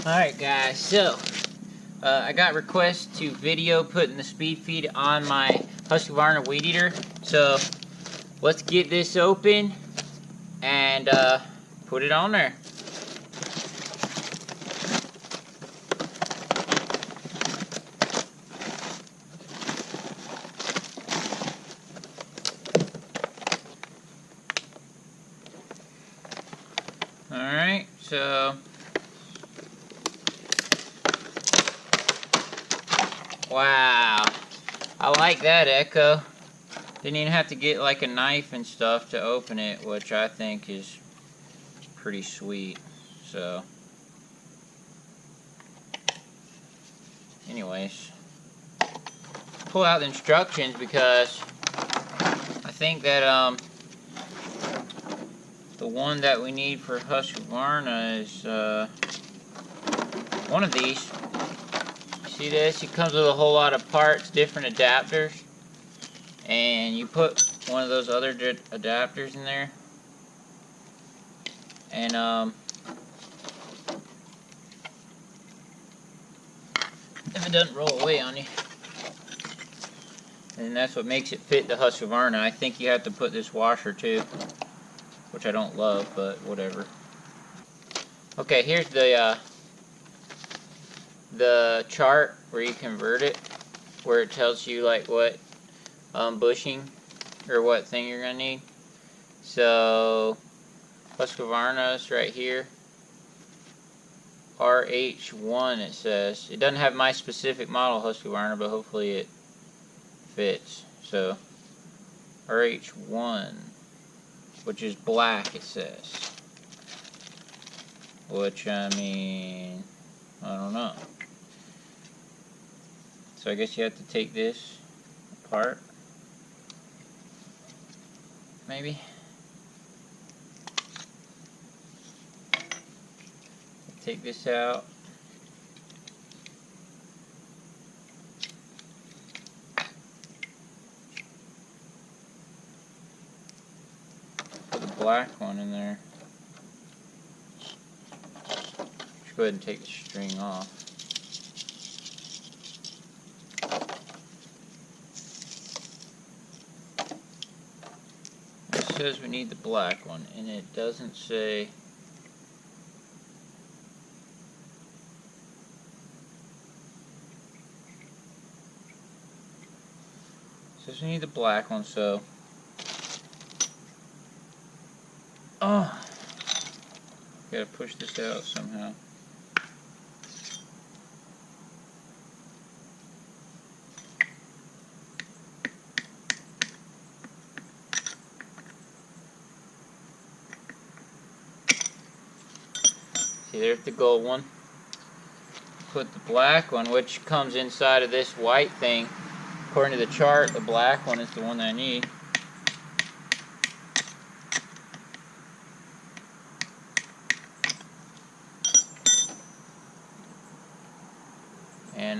Alright guys, so I got requests to video putting the speed feed on my Husqvarna weed eater. So let's get this open and put it on there. Alright, so wow, I like that echo. Didn't even have to get like a knife and stuff to open it, which I think is pretty sweet. So anyways, pull out the instructions because I think that the one that we need for Husqvarna is one of these. See this? It comes with a whole lot of parts, different adapters, and you put one of those other adapters in there, and if it doesn't roll away on you, and that's what makes it fit the Husqvarna. I think you have to put this washer too, which I don't love, but whatever. Okay, here's the chart where you convert it, where it tells you like what bushing or what thing you're gonna need. So Husqvarna's right here, RH1 it says. It doesn't have my specific model Husqvarna, but hopefully it fits. So RH1, which is black, it says. Which, I mean, I don't know. So I guess you have to take this apart, maybe. Take this out. Put the black one in there. Just go ahead and take the string off. It says we need the black one, and it doesn't say. It says we need the black one, so. Oh! Gotta push this out somehow. See, there's the gold one. Put the black one, which comes inside of this white thing. According to the chart, the black one is the one that I need. And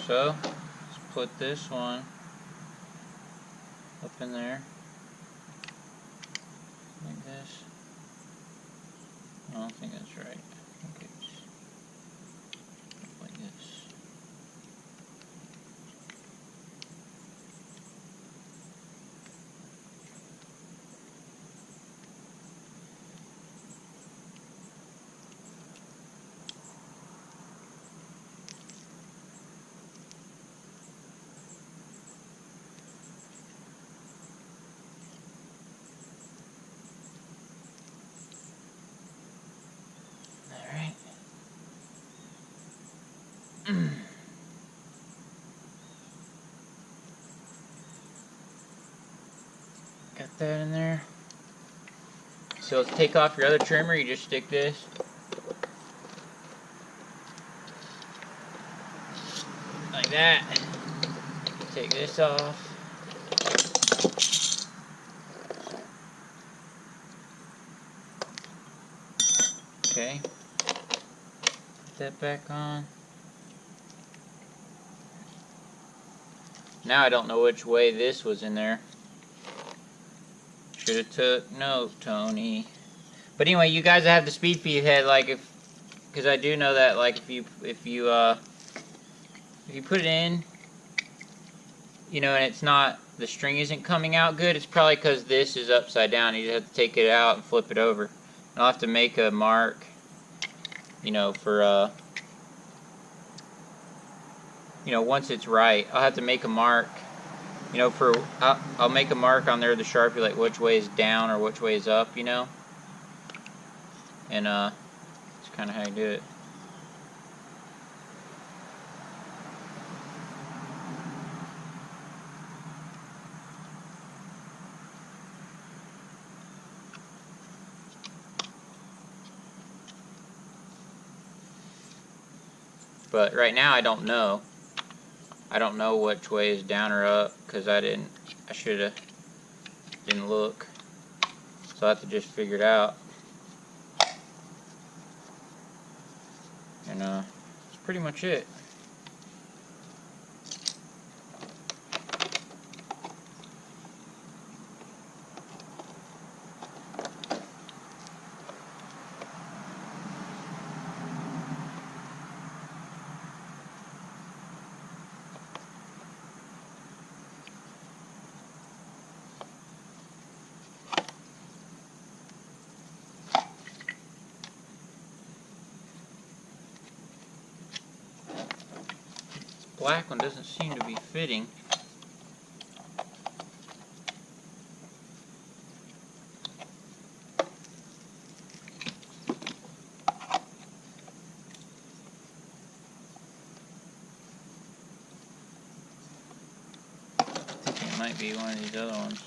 so let's put this one up in there like this. I don't think that's right. I think it's like this. Got that in there. So to take off your other trimmer, you just stick this. Like that. Take this off. Okay. Put that back on. Now I don't know which way this was in there. should have took note, Tony. But anyway, you guys that have the speed feed head, like because I do know that like if you put it in, you know, and it's not, the string isn't coming out good, it's probably because this is upside down. You just have to take it out and flip it over. And I'll have to make a mark, you know, for you know, once it's right, I'll have to make a mark, you know, for I'll make a mark on there with the Sharpie, like which way is down or which way is up, you know. And that's kind of how you do it. But right now I don't know. I don't know which way is down or up because I should have didn't look. So I have to just figure it out. And that's pretty much it. Black one doesn't seem to be fitting. I think it might be one of these other ones.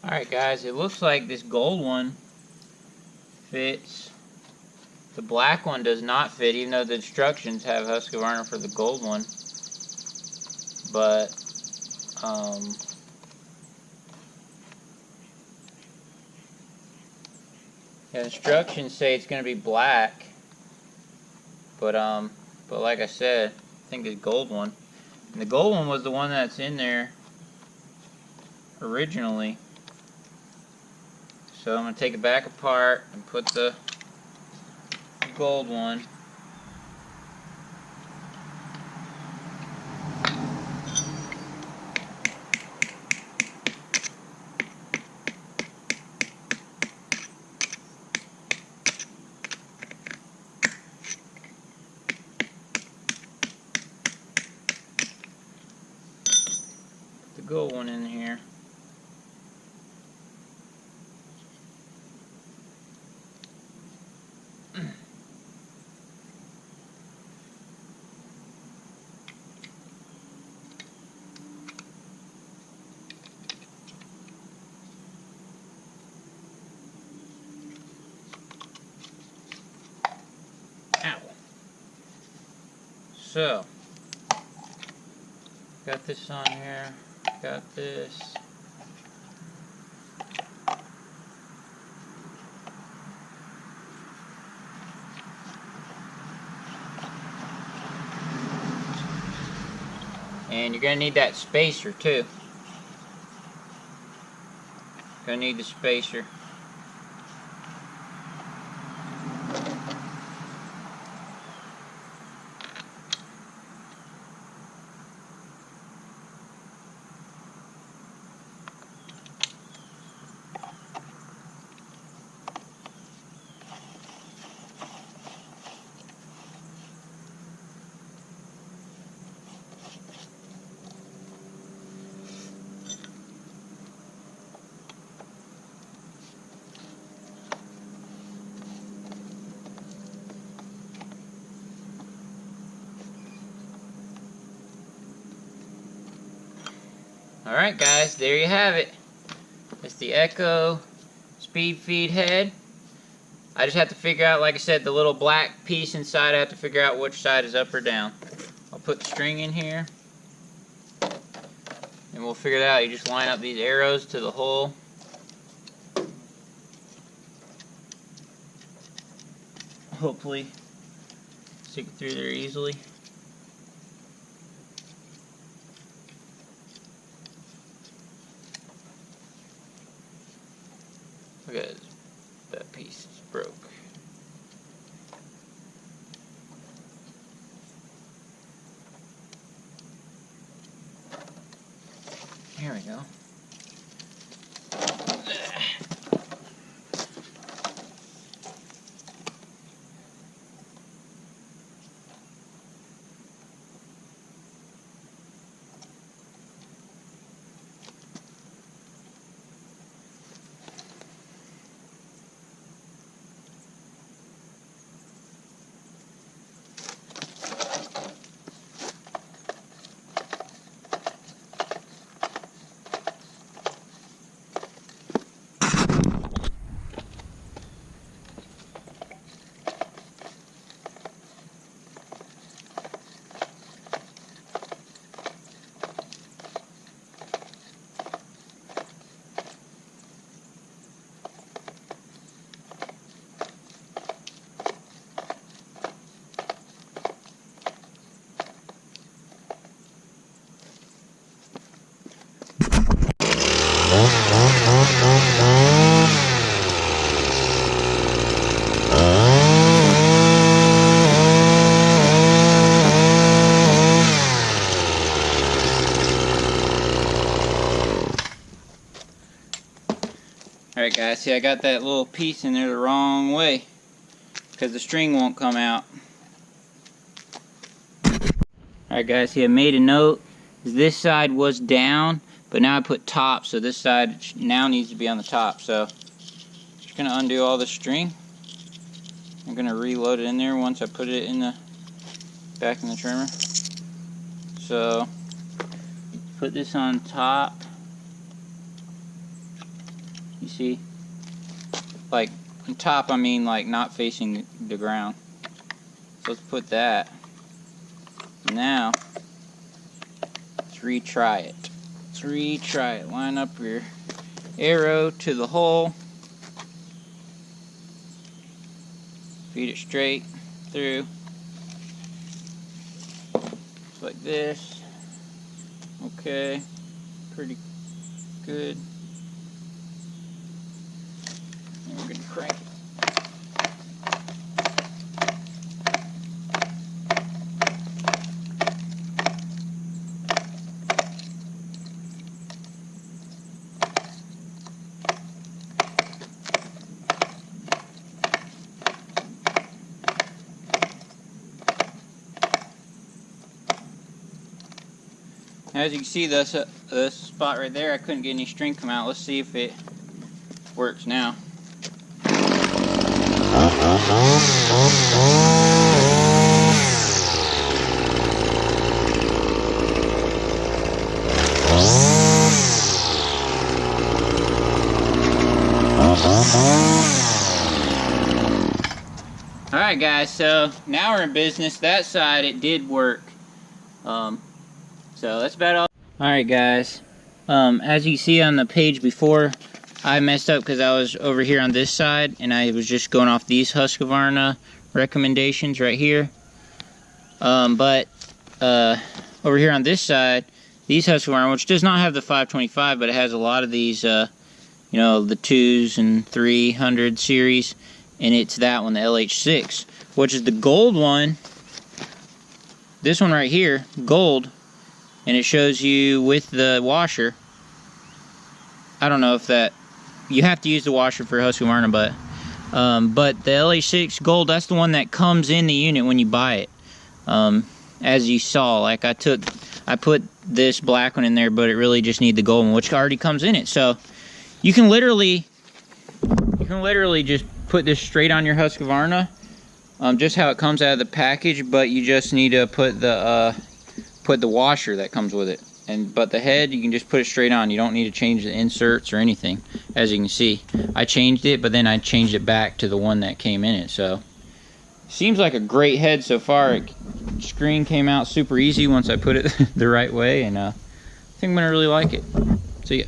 Alright guys, it looks like this gold one fits. The black one does not fit, even though the instructions have Husqvarna for the gold one. But, the instructions say it's going to be black. But like I said, I think the gold one. And the gold one was the one that's in there originally. So I'm going to take it back apart and put the gold one. Put the gold one in here. So, got this on here, got this. And you're going to need that spacer too. Going to need the spacer. Alright guys, there you have it. It's the Echo speed feed head. I just have to figure out, like I said, the little black piece inside. I have to figure out which side is up or down. I'll put the string in here and we'll figure it out. You just line up these arrows to the hole. Hopefully stick it through there easily. Look at that piece is broke. Here we go. Alright guys, see I got that little piece in there the wrong way because the string won't come out. Alright guys, see I made a note. This side was down, but now I put top, so this side now needs to be on the top. So just going to undo all the string. I'm going to reload it in there once I put it in the back in the trimmer. So put this on top. You see, like on top I mean like not facing the ground. So let's put that. Now let's retry it. Let's retry it. Line up your arrow to the hole. Feed it straight through. Like this. Okay. Pretty good. And we're going to crank it. As you can see, this spot right there, I couldn't get any string come out. Let's see if it works now. Alright Alright guys, so now we're in business. That side, it did work. So that's about all. Alright guys, as you see on the page before, I messed up because I was over here on this side and I was just going off these Husqvarna recommendations right here. But over here on this side, these Husqvarna, which does not have the 525, but it has a lot of these, you know, the 2s and 300 series, and it's that one, the LH6, which is the gold one. This one right here, gold, and it shows you with the washer. I don't know if that, you have to use the washer for Husqvarna, but the LH6 gold, that's the one that comes in the unit when you buy it. As you saw, like I put this black one in there, but it really just needs the gold one, which already comes in it. So you can literally just put this straight on your Husqvarna, just how it comes out of the package, but you just need to put the washer that comes with it. But the head, you can just put it straight on. You don't need to change the inserts or anything. As you can see, I changed it, but then I changed it back to the one that came in it. So seems like a great head so far. Screen came out super easy once I put it the right way, and I think I'm gonna really like it. See ya.